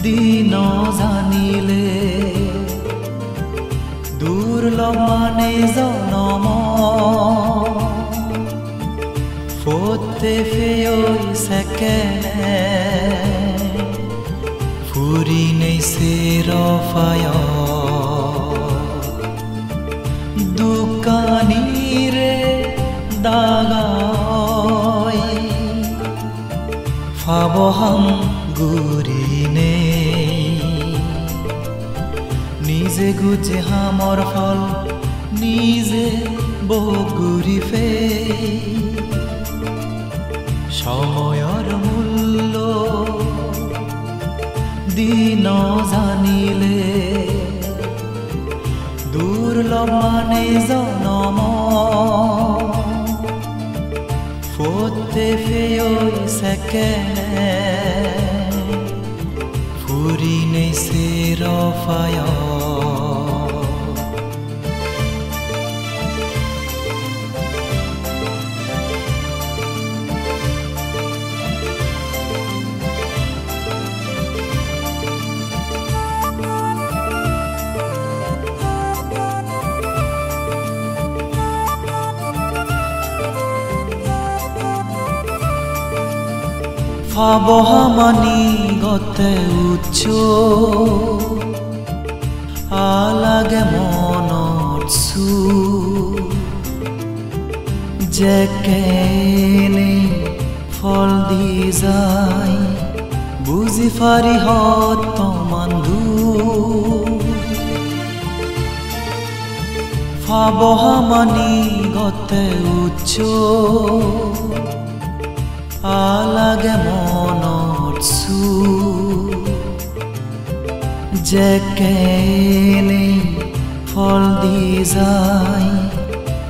দিন জানিলে দুৰ্লভ মানে জনম ফতে ফেয়ই সেকেনে ফুরি নেই সেরফায় দুকানিরে দাগাই ফাবহাম গুরিনে নিজে গুজে হামর ফল নিজে বগুরি ফে সময়ৰ মূল্য দিন জানিলে দুৰ্লভ মানে জনম ফতে ফেয়ই সেকেনে ফুরি নেই সেরফায় ফাবহামানি গতে উচ্চ আলাগে মনৎসু যেকেনে ফল দি যায় বুজি ফারি হত মান্ধু ফাবহামানি গতে উচ্চ আলাগে মনৎসু যেকেনে ফল দি যায়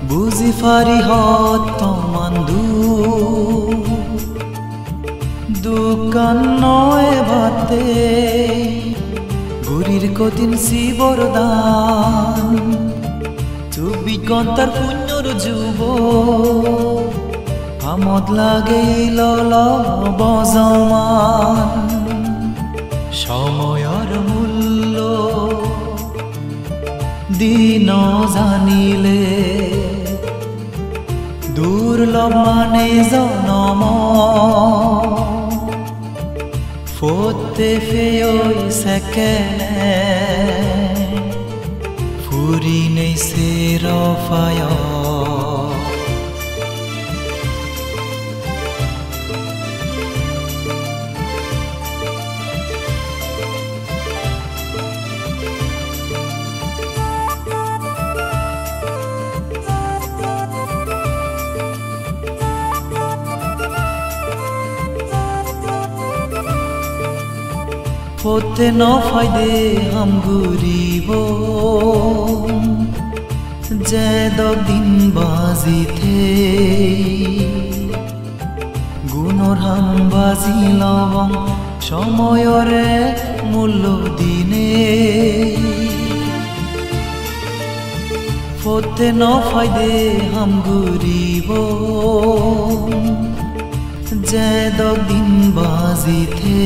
বুজি ফারি হত মান্ধু দোকান নয় ভাতে গুরির কদিন শিবর দান চুবি ঘন্টার পুণ্যর যুব আমদ লাগে বজমান সময়ৰ মূল্য দিন জানিলে দুৰ্লভ মানে জনম ফতে ফেয়ই সেকেনে ফুরি নেই সেরফায় ফতে নফাইদে হাম ঘুরিব যে দিন বাজিতে গুণর হাম বাজি লবং সময়রে মূল্য দিনে ফতে নফাইদে হাম ঘুরিব যে দিন বাজিতে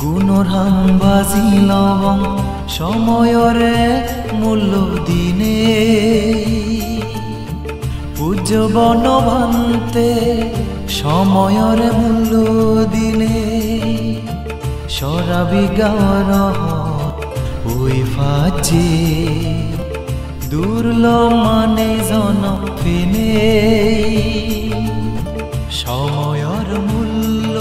গুণর হাম বাজি লবং সময়রে মূল্য দিনে পূজ্য বনভান্তে সময়রে মূল্য দিনে সরাবি গাওয়ার ওই ফাজে দুর্লভ মানে জনম ফেনে সময়ৰ মূল্য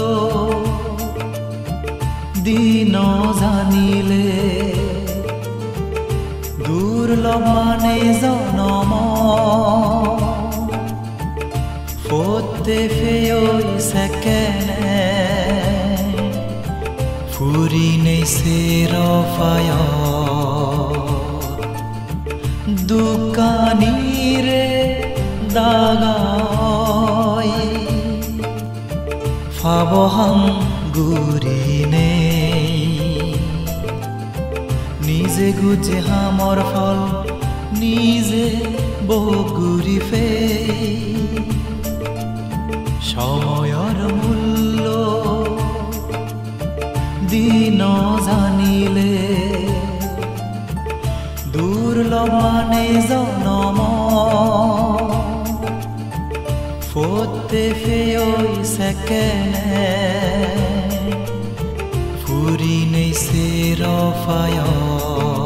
দিন জানিলে দুৰ্লভ মানে জনম ফতে ফেয়ই সেকেনে ফুরি নেই সেরফায় দুকানিরে দাগাই ফাবহাম গুরিনে নিজে গুজে হামর ফল নিজে বগুরি ফে সময়ৰ মূল্য Otte feoi sekene Furi nei sero fayo